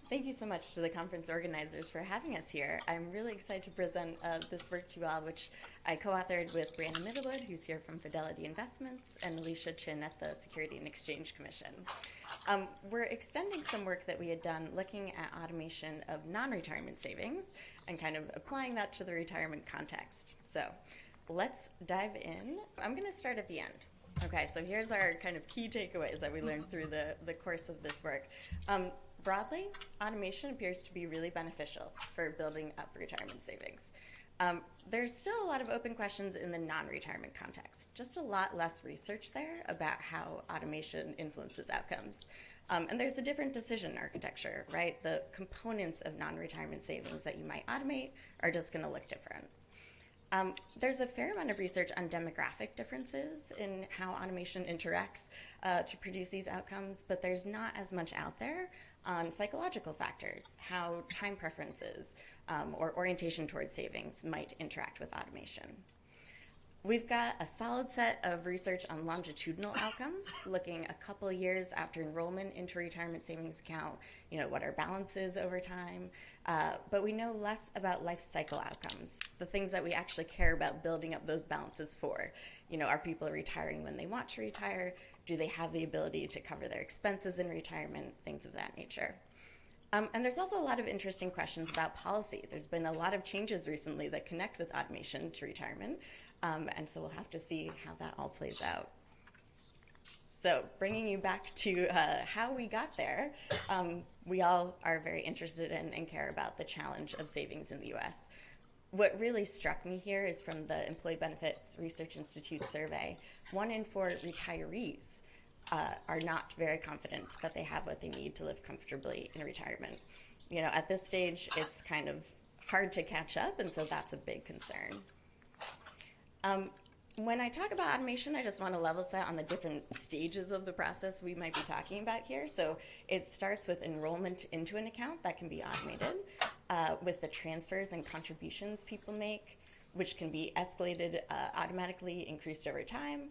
Thank you so much to the conference organizers for having us here. I'm really excited to present this work to you all, which I co-authored with Brianna Middlewood, who's here from Fidelity Investments, and Alicia Chin at the Security and Exchange Commission. We're extending some work that we had done looking at automation of non-retirement savings and kind of applying that to the retirement context. So let's dive in. I'm going to start at the end. Okay, so here's our kind of key takeaways that we learned through the course of this work. Broadly, automation appears to be really beneficial for building up retirement savings. There's still a lot of open questions in the non-retirement context, just a lot less research there about how automation influences outcomes. And there's a different decision architecture, right? The components of non-retirement savings that you might automate are just going to look different. There's a fair amount of research on demographic differences in how automation interacts to produce these outcomes, but there's not as much out there on psychological factors, how time preferences or orientation towards savings might interact with automation. We've got a solid set of research on longitudinal outcomes, looking a couple of years after enrollment into a retirement savings account, what our balance is over time. But we know less about life cycle outcomes, the things that we actually care about building up those balances for. Are people retiring when they want to retire? Do they have the ability to cover their expenses in retirement? Things of that nature. And there's also a lot of interesting questions about policy. There's been a lot of changes recently that connect with automation to retirement. And so we'll have to see how that all plays out. So bringing you back to how we got there, we all are very interested in and care about the challenge of savings in the U.S. What really struck me here is from the Employee Benefits Research Institute survey, 1 in 4 retirees are not very confident that they have what they need to live comfortably in retirement. At this stage, it's kind of hard to catch up, and so that's a big concern. When I talk about automation, I just want to level set on the different stages of the process we might be talking about here. So it starts with enrollment into an account that can be automated, with the transfers and contributions people make, which can be escalated automatically, increased over time,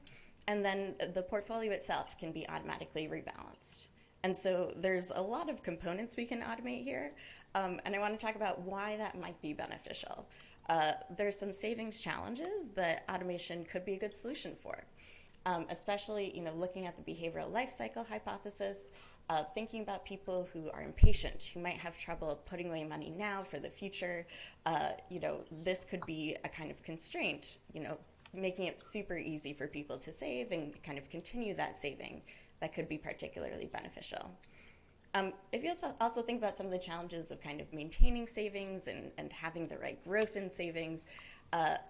and then the portfolio itself can be automatically rebalanced. And so there's a lot of components we can automate here, and I want to talk about why that might be beneficial. There's some savings challenges that automation could be a good solution for, especially looking at the behavioral life cycle hypothesis, thinking about people who are impatient, who might have trouble putting away money now for the future. This could be a kind of constraint, making it super easy for people to save and kind of continue that saving. That could be particularly beneficial. If you also think about some of the challenges of kind of maintaining savings and having the right growth in savings,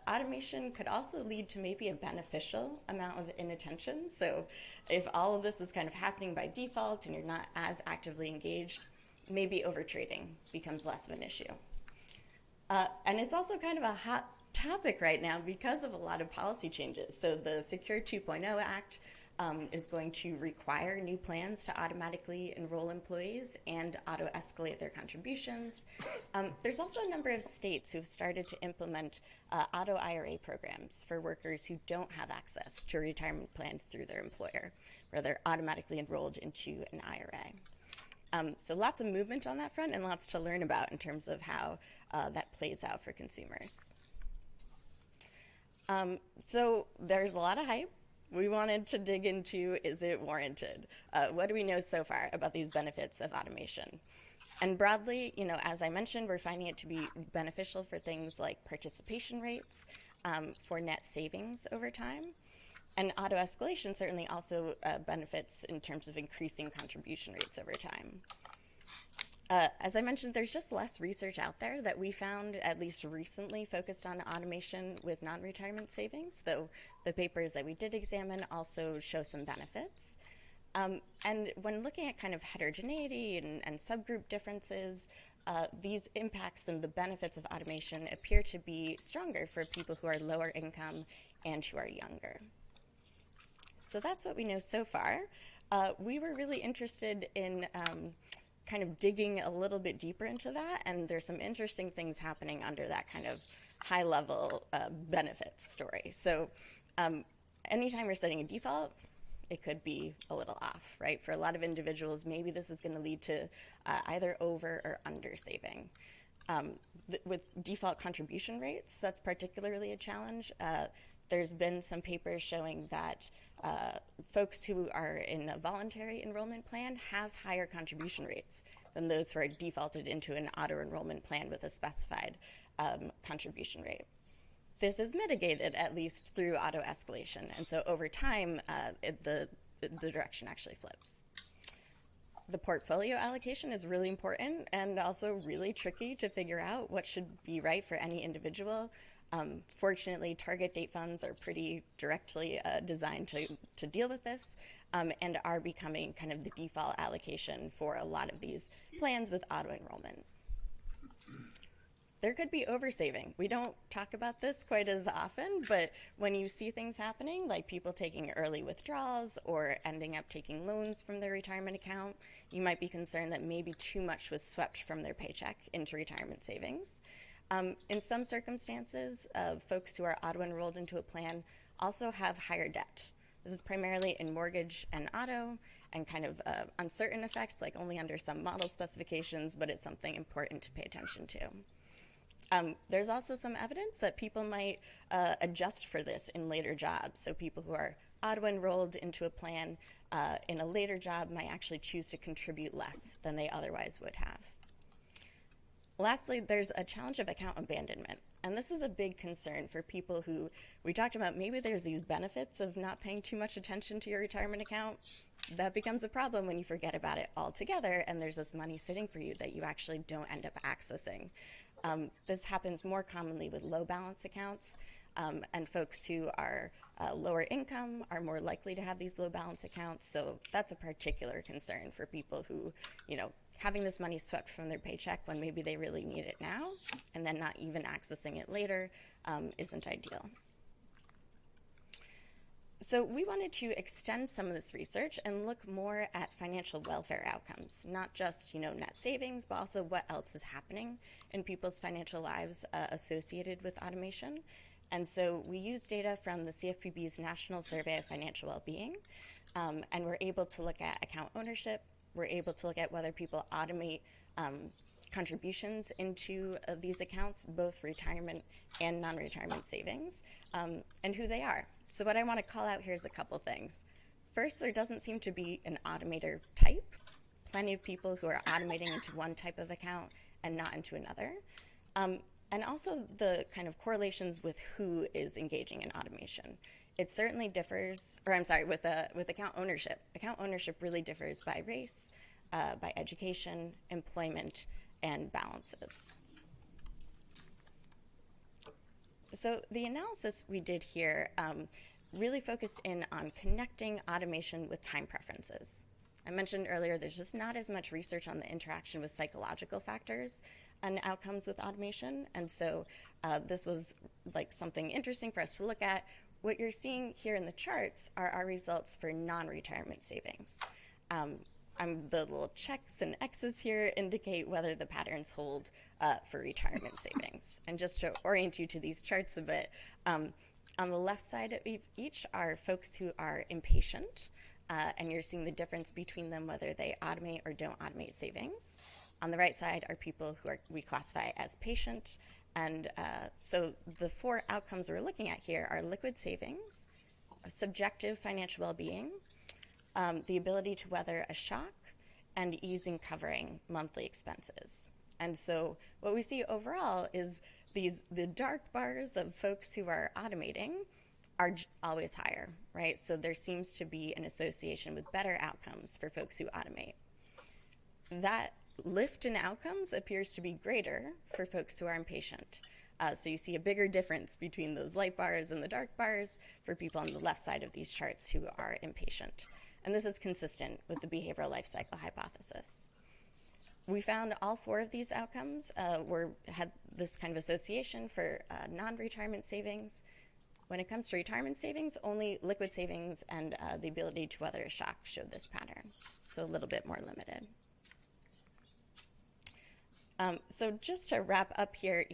automation could also lead to maybe a beneficial amount of inattention. So if all of this is kind of happening by default and you're not as actively engaged, maybe overtrading becomes less of an issue. And it's also kind of a hot topic right now because of a lot of policy changes. So the Secure 2.0 Act is going to require new plans to automatically enroll employees and auto-escalate their contributions. There's also a number of states who've started to implement auto-IRA programs for workers who don't have access to a retirement plan through their employer, where they're automatically enrolled into an IRA. So lots of movement on that front and lots to learn about in terms of how that plays out for consumers. So there's a lot of hype. We wanted to dig into, is it warranted? What do we know so far about these benefits of automation? And broadly, as I mentioned, we're finding it to be beneficial for things like participation rates, for net savings over time. And auto-escalation certainly also benefits in terms of increasing contribution rates over time. As I mentioned, there's just less research out there that we found, at least recently, focused on automation with non-retirement savings, though the papers that we did examine also show some benefits. And when looking at kind of heterogeneity and subgroup differences, these impacts and the benefits of automation appear to be stronger for people who are lower income and who are younger. So that's what we know so far. We were really interested in kind of digging a little bit deeper into that, and there's some interesting things happening under that kind of high-level benefits story. So anytime we're setting a default, it could be a little off, right? For a lot of individuals, maybe this is going to lead to either over or under saving. With default contribution rates, that's particularly a challenge. There's been some papers showing that folks who are in a voluntary enrollment plan have higher contribution rates than those who are defaulted into an auto-enrollment plan with a specified contribution rate. This is mitigated, at least through auto-escalation, and so over time, the direction actually flips. The portfolio allocation is really important and also really tricky to figure out what should be right for any individual. Fortunately, target date funds are pretty directly designed to deal with this and are becoming kind of the default allocation for a lot of these plans with auto-enrollment. There could be oversaving. We don't talk about this quite as often, but when you see things happening, like people taking early withdrawals or ending up taking loans from their retirement account, you might be concerned that maybe too much was swept from their paycheck into retirement savings. In some circumstances, folks who are auto-enrolled into a plan also have higher debt. This is primarily in mortgage and auto and kind of uncertain effects, like only under some model specifications, but it's something important to pay attention to. There's also some evidence that people might adjust for this in later jobs. So people who are auto-enrolled into a plan in a later job might actually choose to contribute less than they otherwise would have. Lastly, there's a challenge of account abandonment. And this is a big concern for people who, we talked about, maybe there's these benefits of not paying too much attention to your retirement account. That becomes a problem when you forget about it altogether and there's this money sitting for you that you actually don't end up accessing. This happens more commonly with low balance accounts, and folks who are lower income are more likely to have these low balance accounts. So that's a particular concern for people who, having this money swept from their paycheck when maybe they really need it now, and then not even accessing it later isn't ideal. So we wanted to extend some of this research and look more at financial welfare outcomes, not just net savings, but also what else is happening in people's financial lives associated with automation. And so we used data from the CFPB's National Survey of Financial Wellbeing, and we're able to look at account ownership. We're able to look at whether people automate contributions into these accounts, both retirement and non-retirement savings, and who they are. So what I want to call out here is a couple things. First, there doesn't seem to be an automator type. Plenty of people who are automating into one type of account and not into another. And also the kind of correlations with who is engaging in automation. It certainly differs, with account ownership. Account ownership really differs by race, by education, employment, and balances. So the analysis we did here really focused in on connecting automation with time preferences. I mentioned earlier there's just not as much research on the interaction with psychological factors and outcomes with automation, and so this was like something interesting for us to look at. What you're seeing here in the charts are our results for non-retirement savings. The little checks and X's here indicate whether the patterns hold for retirement savings. And just to orient you to these charts a bit, on the left side of each are folks who are impatient, and you're seeing the difference between them whether they automate or don't automate savings. On the right side are people who we classify as patient, and so the four outcomes we're looking at here are liquid savings, subjective financial well-being, the ability to weather a shock, and ease in covering monthly expenses. And so what we see overall is the dark bars of folks who are automating are always higher, right? So there seems to be an association with better outcomes for folks who automate. That lift in outcomes appears to be greater for folks who are impatient. So you see a bigger difference between those light bars and the dark bars for people on the left side of these charts who are impatient. And this is consistent with the behavioral life cycle hypothesis. We found all four of these outcomes had this kind of association for non-retirement savings. When it comes to retirement savings, only liquid savings and the ability to weather a shock showed this pattern, so a little bit more limited. So just to wrap up here,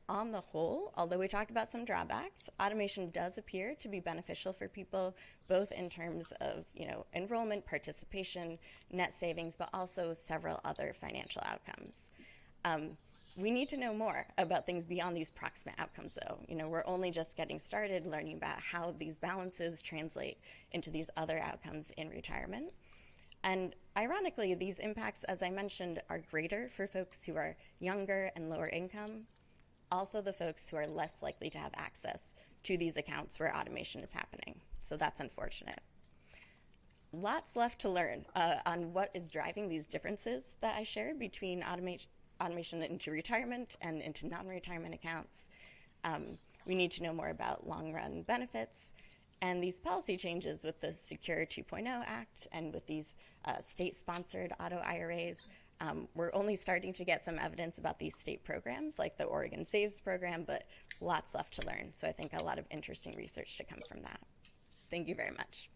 on the whole, although we talked about some drawbacks, automation does appear to be beneficial for people, both in terms of, enrollment, participation, net savings, but also several other financial outcomes. We need to know more about things beyond these proximate outcomes, though. We're only just getting started learning about how these balances translate into these other outcomes in retirement. And ironically, these impacts, as I mentioned, are greater for folks who are younger and lower income, also the folks who are less likely to have access to these accounts where automation is happening. So that's unfortunate. Lots left to learn on what is driving these differences that I shared between automation into retirement and into non-retirement accounts. We need to know more about long-run benefits and these policy changes with the Secure 2.0 Act and with these state-sponsored auto IRAs. We're only starting to get some evidence about these state programs like the Oregon Saves program, but lots left to learn. So I think a lot of interesting research to come from that. Thank you very much.